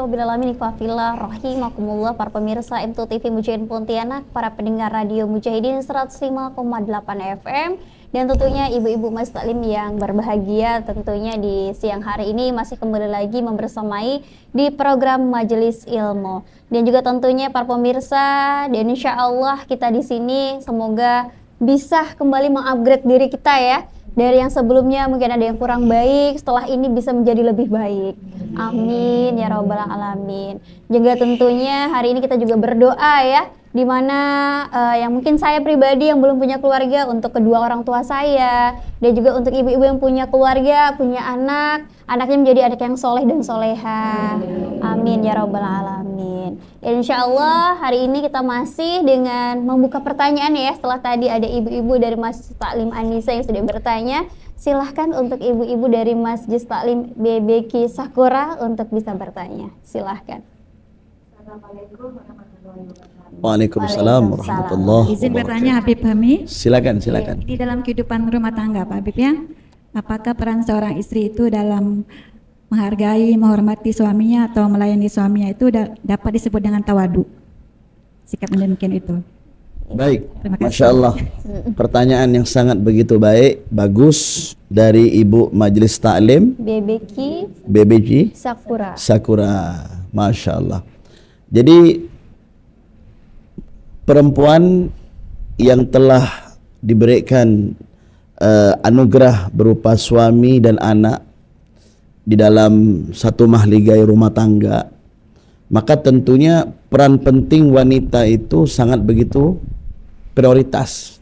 rabbil alamin, ikhwafillah rahimakumullah, para pemirsa M2 TV Mujahidin Pontianak, para pendengar radio Mujahidin 105,8 FM, dan tentunya ibu-ibu Majelis Taklim yang berbahagia. Tentunya di siang hari ini masih kembali lagi membersamai di program Majelis Ilmu, dan juga tentunya para pemirsa, dan insya Allah kita di sini semoga bisa kembali mengupgrade diri kita ya. Dari yang sebelumnya mungkin ada yang kurang baik, setelah ini bisa menjadi lebih baik. Amin ya rabbal alamin. Juga tentunya hari ini kita juga berdoa ya, dimana yang mungkin saya pribadi yang belum punya keluarga, untuk kedua orang tua saya, dan juga untuk ibu-ibu yang punya keluarga, punya anak, anaknya menjadi anak yang soleh dan soleha. Amin ya rabbal alamin. Dan insya Allah hari ini kita masih dengan membuka pertanyaan ya. Setelah tadi ada ibu-ibu dari Masjid Taklim Anisa yang sudah bertanya, silahkan untuk ibu-ibu dari Masjid Taklim BBQ Sakura untuk bisa bertanya. Silahkan. Assalamualaikum warahmatullahi wabarakatuh. Waalaikumsalam warahmatullahi wabarakatuh. Izin bertanya Habib Fahmi. Silakan. Di dalam kehidupan rumah tangga Pak Habib ya, apakah peran seorang istri itu dalam menghargai, menghormati suaminya atau melayani suaminya itu dapat disebut dengan tawadu? Sikap demikian itu. Baik, Masya Allah. Pertanyaan yang sangat begitu baik, bagus dari Ibu Majelis Taklim BBQ Sakura. Masya Allah. Jadi perempuan yang telah diberikan anugerah berupa suami dan anak di dalam satu mahligai rumah tangga, maka tentunya peran penting wanita itu sangat begitu prioritas.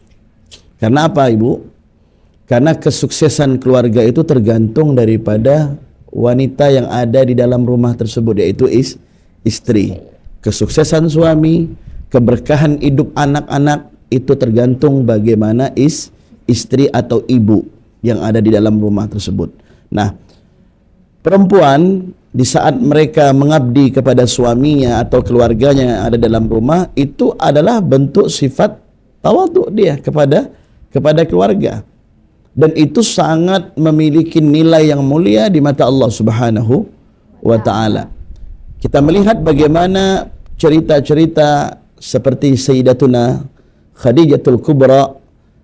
Karena apa Ibu? Karena kesuksesan keluarga itu tergantung daripada wanita yang ada di dalam rumah tersebut, yaitu istri. Kesuksesan suami, keberkahan hidup anak-anak itu tergantung bagaimana istri atau ibu yang ada di dalam rumah tersebut. Nah, perempuan di saat mereka mengabdi kepada suaminya atau keluarganya yang ada dalam rumah, itu adalah bentuk sifat tawadhu dia kepada keluarga, dan itu sangat memiliki nilai yang mulia di mata Allah Subhanahu wa taala. Kita melihat bagaimana cerita-cerita seperti Sayyidatuna Khadijatul Kubra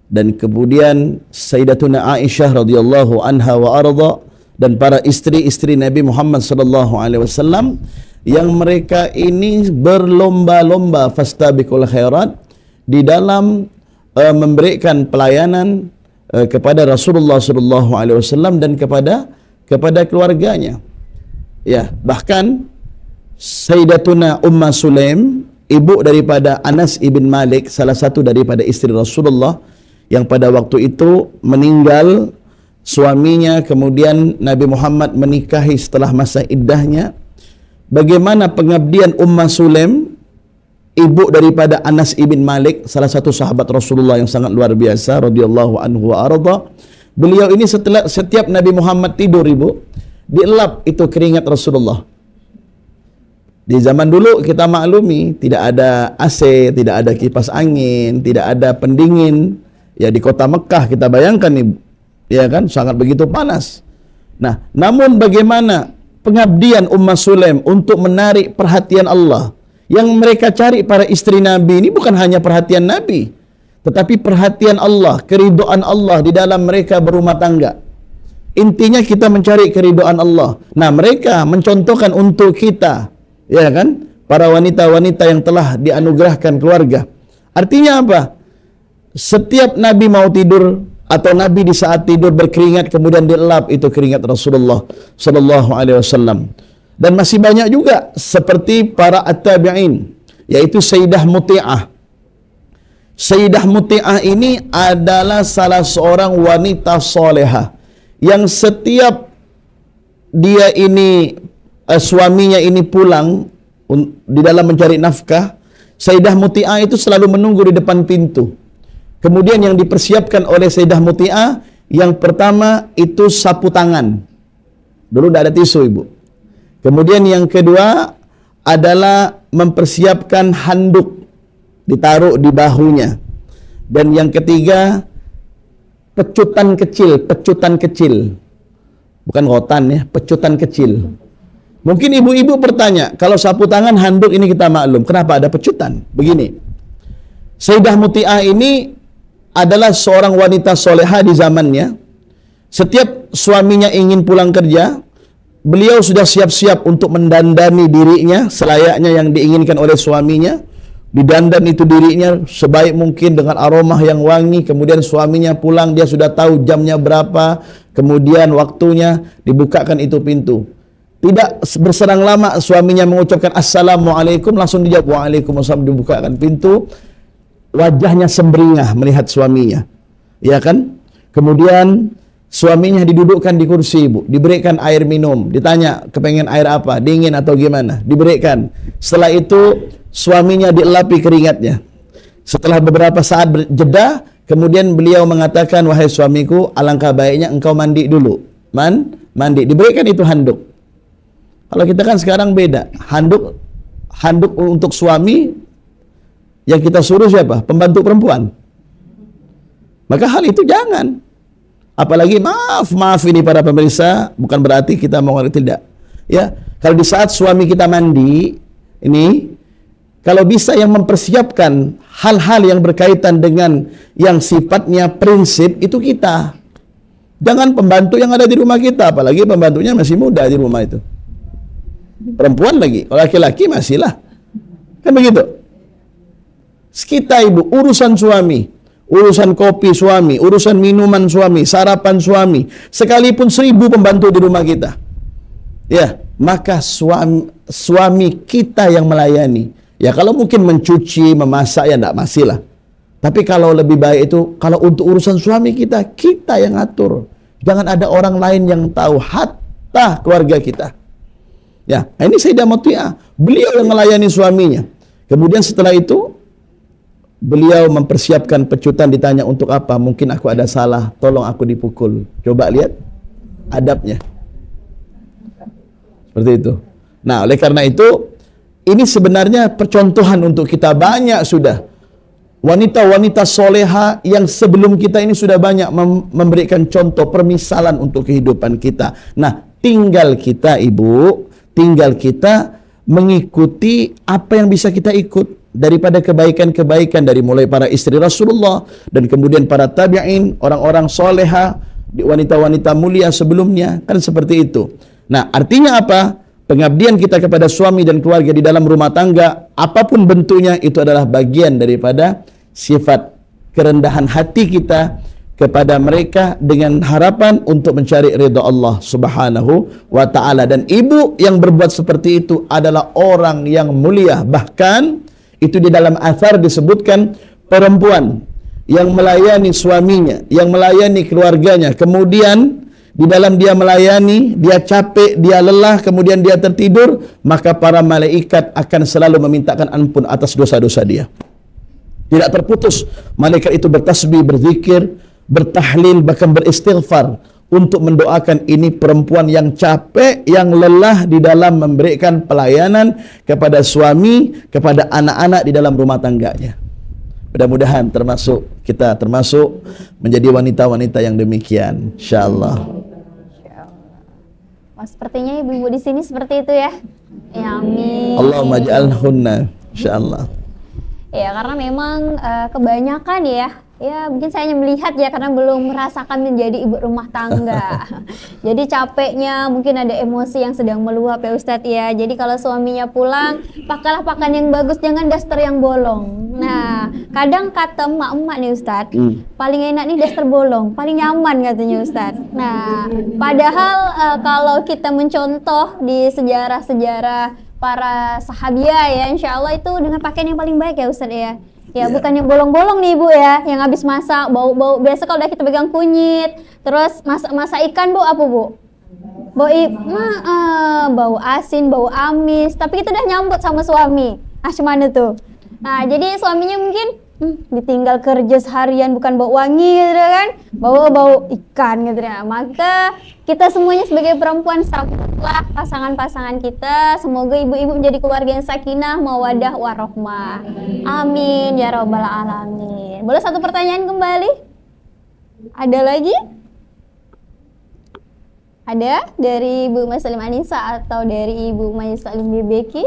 dan kemudian Sayyidatuna Aisyah radhiyallahu anha wa arda, dan para istri-istri Nabi Muhammad sallallahu alaihi wasallam yang mereka ini berlomba-lomba fastabiqul khairat di dalam memberikan pelayanan kepada Rasulullah sallallahu alaihi wasallam dan kepada keluarganya. Ya, bahkan Sayyidatuna Umma Sulaim, ibu daripada Anas ibn Malik, salah satu daripada istri Rasulullah yang pada waktu itu meninggal suaminya, kemudian Nabi Muhammad menikahi setelah masa iddahnya. Bagaimana pengabdian Umma Sulaim, ibu daripada Anas ibn Malik, salah satu sahabat Rasulullah yang sangat luar biasa radhiyallahu anhu wa arda. Beliau ini setiap Nabi Muhammad tidur, Ibu, dielap itu keringat Rasulullah. Di zaman dulu kita maklumi tidak ada AC, tidak ada kipas angin, tidak ada pendingin. Ya, di kota Mekah kita bayangkan Ibu, ya kan, sangat begitu panas. Nah, namun bagaimana pengabdian Umma Sulaim untuk menarik perhatian Allah? Yang mereka cari para istri Nabi ini bukan hanya perhatian Nabi, tetapi perhatian Allah, keridhaan Allah di dalam mereka berumah tangga. Intinya kita mencari keridhaan Allah. Nah, mereka mencontohkan untuk kita, ya kan, para wanita-wanita yang telah dianugerahkan keluarga. Artinya apa? Setiap Nabi mau tidur atau Nabi di saat tidur berkeringat kemudian dielap itu keringat Rasulullah sallallahu alaihi wasallam. Dan masih banyak juga seperti para at-tabi'in, yaitu Sayyidah Muti'ah. Sayyidah Muti'ah ini adalah salah seorang wanita soleha yang setiap dia ini suaminya ini pulang di dalam mencari nafkah, Sayyidah Muti'ah itu selalu menunggu di depan pintu. Kemudian yang dipersiapkan oleh Sayyidah Muti'ah, yang pertama itu sapu tangan. Dulu tidak ada tisu, Ibu. Kemudian yang kedua adalah mempersiapkan handuk, ditaruh di bahunya. Dan yang ketiga, pecutan kecil. Bukan rotan ya, pecutan kecil. Mungkin ibu-ibu bertanya, kalau sapu tangan handuk ini kita maklum, kenapa ada pecutan? Begini, Sayyidah Muti'ah ini adalah seorang wanita soleha di zamannya. Setiap suaminya ingin pulang kerja, beliau sudah siap-siap untuk mendandani dirinya selayaknya yang diinginkan oleh suaminya. Didandan itu dirinya sebaik mungkin dengan aroma yang wangi. Kemudian suaminya pulang, dia sudah tahu jamnya berapa, kemudian waktunya, dibukakan itu pintu. Tidak berserang lama suaminya mengucapkan Assalamualaikum, langsung dijawab Waalaikumsalam, dibukakan pintu. Wajahnya semberingah melihat suaminya, ya kan? Kemudian suaminya didudukkan di kursi, ibu, diberikan air minum, ditanya kepengen air apa, dingin atau gimana, diberikan. Setelah itu suaminya dielapi keringatnya. Setelah beberapa saat jeda, kemudian beliau mengatakan, wahai suamiku, alangkah baiknya engkau mandi dulu. Mandi, diberikan itu handuk. Kalau kita kan sekarang beda, handuk untuk suami, yang kita suruh siapa? Pembantu perempuan. Maka hal itu jangan. Apalagi maaf ini para pemirsa, bukan berarti kita mau tidak. Ya, kalau di saat suami kita mandi, ini kalau bisa yang mempersiapkan hal-hal yang berkaitan dengan yang sifatnya prinsip itu kita. Jangan pembantu yang ada di rumah kita, apalagi pembantunya masih muda di rumah itu. Perempuan lagi, kalau laki-laki masihlah. Kan begitu. Kita ibu, urusan suami, urusan kopi suami, urusan minuman suami, sarapan suami, sekalipun 1000 pembantu di rumah kita, ya, maka suami kita yang melayani. Ya kalau mungkin mencuci, memasak ya enggak masih lah. Tapi kalau lebih baik itu, kalau untuk urusan suami kita yang atur. Jangan ada orang lain yang tahu, hatta keluarga kita. Ya, ini Sayyidah Muti'ah, beliau yang melayani suaminya. Kemudian setelah itu beliau mempersiapkan pecutan, ditanya untuk apa? Mungkin aku ada salah, tolong aku dipukul. Coba lihat adabnya. Seperti itu. Nah, oleh karena itu, ini sebenarnya percontohan untuk kita. Banyak sudah wanita-wanita soleha yang sebelum kita ini sudah banyak memberikan contoh, permisalan untuk kehidupan kita. Nah, tinggal kita ibu, tinggal kita mengikuti apa yang bisa kita ikut daripada kebaikan-kebaikan dari mulai para istri Rasulullah dan kemudian para tabi'in, orang-orang soleha, wanita-wanita mulia sebelumnya, kan seperti itu. Nah, artinya apa? Pengabdian kita kepada suami dan keluarga di dalam rumah tangga, apapun bentuknya, itu adalah bagian daripada sifat kerendahan hati kita kepada mereka dengan harapan untuk mencari ridha Allah Subhanahu wa taala. Dan ibu yang berbuat seperti itu adalah orang yang mulia. Bahkan itu di dalam athar disebutkan, perempuan yang melayani suaminya, yang melayani keluarganya, kemudian di dalam dia melayani, dia capek, dia lelah, kemudian dia tertidur, maka para malaikat akan selalu memintakan ampun atas dosa-dosa dia. Tidak terputus malaikat itu bertasbih, berzikir, bertahlil, bahkan beristighfar untuk mendoakan ini perempuan yang capek, yang lelah di dalam memberikan pelayanan kepada suami, kepada anak-anak di dalam rumah tangganya. Mudah-mudahan kita termasuk menjadi wanita-wanita yang demikian, insyaallah. Wah, sepertinya ibu-ibu di sini seperti itu ya. Ya, amin. Allahumma ja'alhunna, insyaallah. Ya, karena memang kebanyakan ya mungkin saya hanya melihat ya karena belum merasakan menjadi ibu rumah tangga. Jadi capeknya, mungkin ada emosi yang sedang meluap ya Ustadz ya. Jadi kalau suaminya pulang, pakailah pakaian yang bagus, jangan daster yang bolong. Nah, kadang kata emak-emak nih Ustadz, paling enak nih daster bolong, paling nyaman katanya Ustadz. Nah, padahal kalau kita mencontoh di sejarah-sejarah para sahabiah ya, insya Allah itu dengan pakaian yang paling baik ya Ustadz ya. Ya, bukan yang bolong-bolong nih ibu ya, yang habis masak bau-bau. Biasa kalau udah kita pegang kunyit, terus masak ikan bu apa bu? Bau asin, bau amis. Tapi kita udah nyambut sama suami. Mana tuh? Nah, jadi suaminya mungkin ditinggal kerja seharian bukan bau wangi gitu kan, bau ikan gitu ya. Maka kita semuanya sebagai perempuan sahabatlah pasangan-pasangan kita, semoga ibu-ibu menjadi keluarga yang sakinah, mawadah, warohmah. Amin ya robbal alamin. Boleh satu pertanyaan kembali? Ada lagi? Ada dari Ibu Maslim Anissa atau dari Ibu Maslim Bebeki?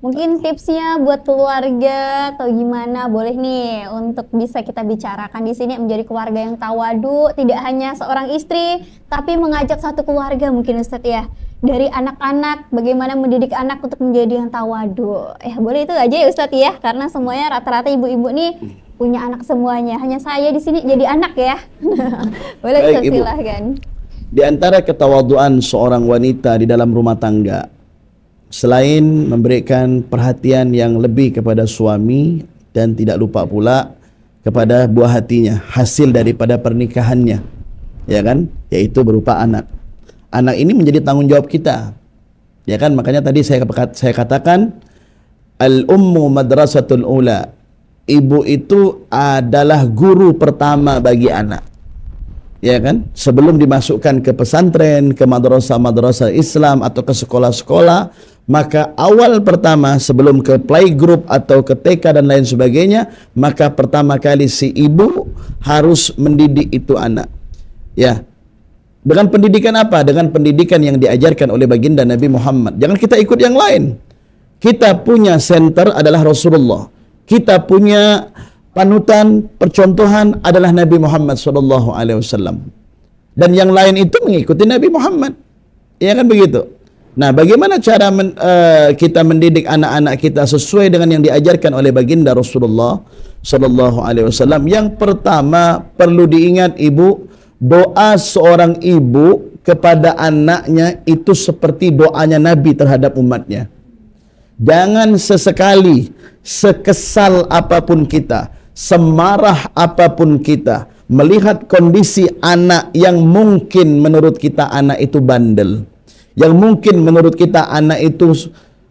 Mungkin tipsnya buat keluarga atau gimana, boleh nih untuk bisa kita bicarakan di sini menjadi keluarga yang tawadu, tidak hanya seorang istri tapi mengajak satu keluarga mungkin Ustadz ya. Dari anak-anak, bagaimana mendidik anak untuk menjadi yang tawadu. Ya boleh itu aja ya Ustadz ya, karena semuanya rata-rata ibu-ibu nih punya anak semuanya. Hanya saya di sini jadi anak ya. Boleh Ustadz, silahkan. Di antara ketawaduan seorang wanita di dalam rumah tangga, selain memberikan perhatian yang lebih kepada suami dan tidak lupa pula kepada buah hatinya, hasil daripada pernikahannya, ya kan, yaitu berupa anak. Anak ini menjadi tanggung jawab kita, ya kan. Makanya tadi saya katakan al-ummu madrasatul ula, ibu itu adalah guru pertama bagi anak, ya kan. Sebelum dimasukkan ke pesantren, ke madrasah Islam atau ke sekolah-sekolah, maka awal pertama sebelum ke playgroup atau ke TK dan lain sebagainya, maka pertama kali si ibu harus mendidik itu anak, ya. Dengan pendidikan apa? Dengan pendidikan yang diajarkan oleh baginda Nabi Muhammad. Jangan kita ikut yang lain. Kita punya center adalah Rasulullah. Kita punya panutan, percontohan adalah Nabi Muhammad SAW. Dan yang lain itu mengikuti Nabi Muhammad. Ya kan begitu? Nah, bagaimana cara kita mendidik anak-anak kita sesuai dengan yang diajarkan oleh baginda Rasulullah SAW? Yang pertama perlu diingat ibu, doa seorang ibu kepada anaknya itu seperti doanya Nabi terhadap umatnya. Jangan sesekali, sekesal apapun kita, semarah apapun kita, melihat kondisi anak yang mungkin menurut kita anak itu bandel, yang mungkin menurut kita anak itu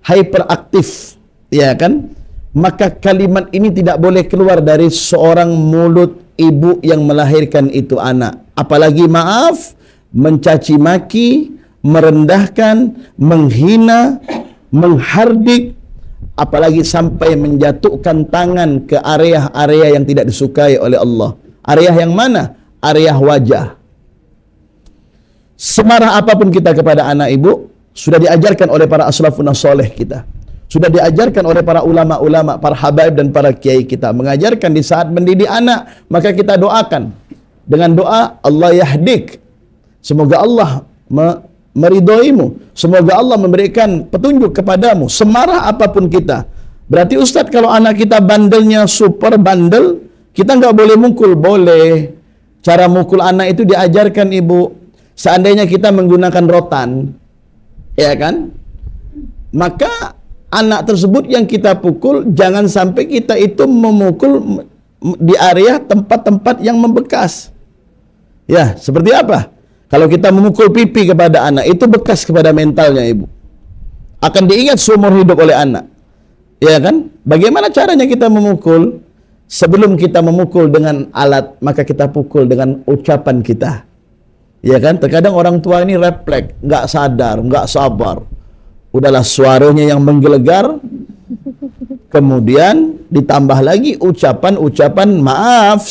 hyperaktif, ya kan? Maka kalimat ini tidak boleh keluar dari seorang mulut ibu yang melahirkan itu anak. Apalagi maaf, mencaci maki, merendahkan, menghina, menghardik, apalagi sampai menjatuhkan tangan ke area-area yang tidak disukai oleh Allah. Area yang mana? Area wajah. Semarah apapun kita kepada anak ibu, sudah diajarkan oleh para aslafun soleh kita. Sudah diajarkan oleh para ulama-ulama, para habaib dan para kiai kita. Mengajarkan di saat mendidik anak, maka kita doakan. Dengan doa, Allah yahdik. Semoga Allah meridhoimu. Semoga Allah memberikan petunjuk kepadamu. Semarah apapun kita. Berarti Ustadz, kalau anak kita bandelnya super bandel, kita nggak boleh mukul. Boleh. Cara mukul anak itu diajarkan ibu. Seandainya kita menggunakan rotan, ya kan? Maka anak tersebut yang kita pukul, jangan sampai kita itu memukul di area tempat-tempat yang membekas. Ya, seperti apa? Kalau kita memukul pipi kepada anak, itu bekas kepada mentalnya ibu. Akan diingat seumur hidup oleh anak. Ya kan? Bagaimana caranya kita memukul? Sebelum kita memukul dengan alat, maka kita pukul dengan ucapan kita. Ya kan? Terkadang orang tua ini refleks, nggak sadar, nggak sabar. Udahlah suaranya yang menggelegar, kemudian ditambah lagi ucapan-ucapan maaf.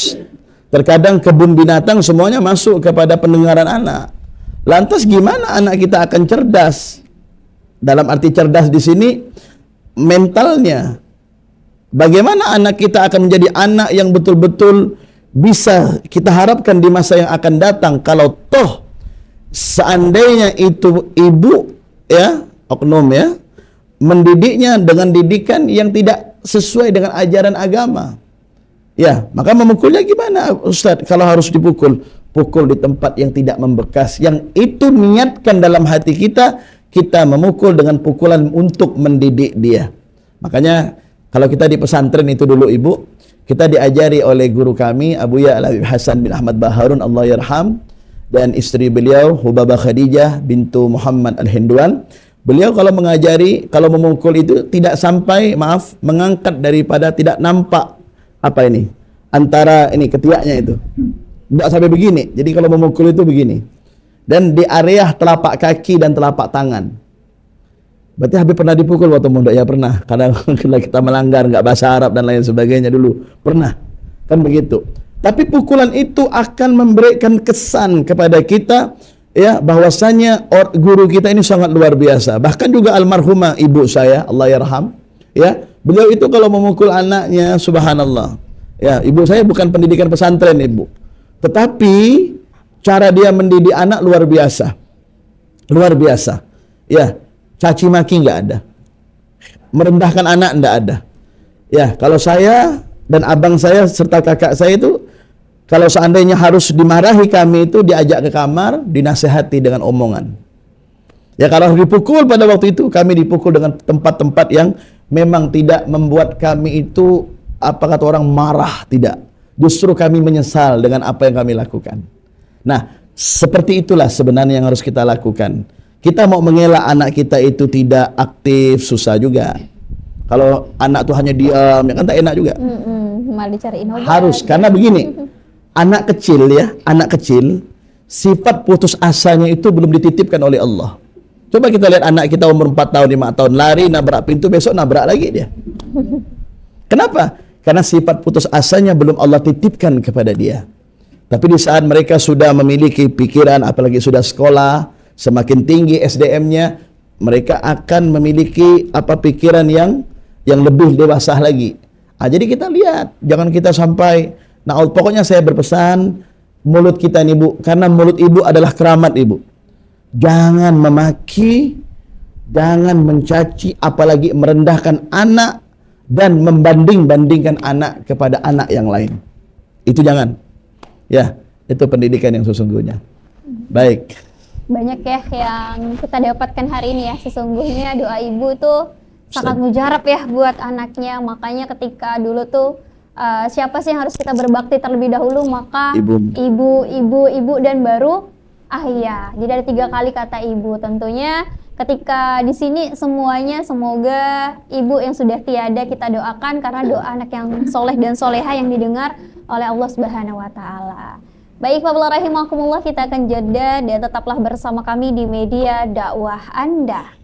Terkadang kebun binatang semuanya masuk kepada pendengaran anak. Lantas gimana anak kita akan cerdas? Dalam arti cerdas di sini mentalnya. Bagaimana anak kita akan menjadi anak yang betul-betul bisa kita harapkan di masa yang akan datang, kalau toh seandainya itu ibu ya, oknum ya, mendidiknya dengan didikan yang tidak sesuai dengan ajaran agama. Ya, maka memukulnya gimana Ustadz? Kalau harus dipukul, pukul di tempat yang tidak membekas. Yang itu niatkan dalam hati kita, kita memukul dengan pukulan untuk mendidik dia. Makanya kalau kita di pesantren itu dulu ibu, kita diajari oleh guru kami Abu Ya Al-Habib Hasan bin Ahmad Baharun, Allah yarham, dan istri beliau Hubabah Khadijah bintu Muhammad Al-Hinduan. Beliau kalau mengajari, kalau memukul itu tidak sampai, maaf, mengangkat daripada tidak nampak apa ini, antara ini ketiaknya itu, tidak sampai begini. Jadi kalau memukul itu begini, dan di area telapak kaki dan telapak tangan. Berarti Habib pernah dipukul waktu muda? Ya pernah. Kadang kita melanggar, nggak bahasa Arab dan lain sebagainya dulu, pernah kan begitu. Tapi pukulan itu akan memberikan kesan kepada kita, ya, bahwasanya guru kita ini sangat luar biasa. Bahkan juga almarhumah ibu saya, Allah yarham, ya, beliau itu kalau memukul anaknya, subhanallah. Ya, ibu saya bukan pendidikan pesantren, ibu. Tetapi cara dia mendidik anak luar biasa. Luar biasa. Ya, caci maki nggak ada. Merendahkan anak nggak ada. Ya, kalau saya dan abang saya serta kakak saya itu, kalau seandainya harus dimarahi, kami itu diajak ke kamar, dinasehati dengan omongan. Ya, kalau dipukul pada waktu itu, kami dipukul dengan tempat-tempat yang memang tidak membuat kami itu, apa kata orang, marah, tidak. Justru kami menyesal dengan apa yang kami lakukan. Nah, seperti itulah sebenarnya yang harus kita lakukan. Kita mau mengelak anak kita itu tidak aktif, susah juga. Kalau anak tuh hanya diam, ya kan tak enak juga. Malah dicariin obat. Harus, karena begini, anak kecil ya, anak kecil, sifat putus asanya itu belum dititipkan oleh Allah. Coba kita lihat anak kita umur 4 tahun, 5 tahun, lari, nabrak pintu, besok nabrak lagi dia. Kenapa? Karena sifat putus asanya belum Allah titipkan kepada dia. Tapi di saat mereka sudah memiliki pikiran, apalagi sudah sekolah, semakin tinggi SDM-nya, mereka akan memiliki pikiran yang lebih dewasa lagi. Jadi kita lihat, jangan kita sampai, pokoknya saya berpesan, mulut kita nih Bu, karena mulut ibu adalah keramat ibu. Jangan memaki, jangan mencaci, apalagi merendahkan anak dan membanding-bandingkan anak kepada anak yang lain. Itu jangan. Ya, itu pendidikan yang sesungguhnya. Baik. Banyak ya yang kita dapatkan hari ini ya, sesungguhnya doa ibu tuh sangat mujarab ya buat anaknya. Makanya ketika dulu tuh siapa sih yang harus kita berbakti terlebih dahulu, maka ibu dan baru ayah. Jadi ada 3 kali kata ibu. Tentunya ketika di sini semuanya semoga ibu yang sudah tiada kita doakan, karena doa anak yang soleh dan soleha yang didengar oleh Allah Subhanahu wa Ta'ala. Baik, Bapak rahimakumullah, kita akan jeda dan tetaplah bersama kami di media dakwah Anda.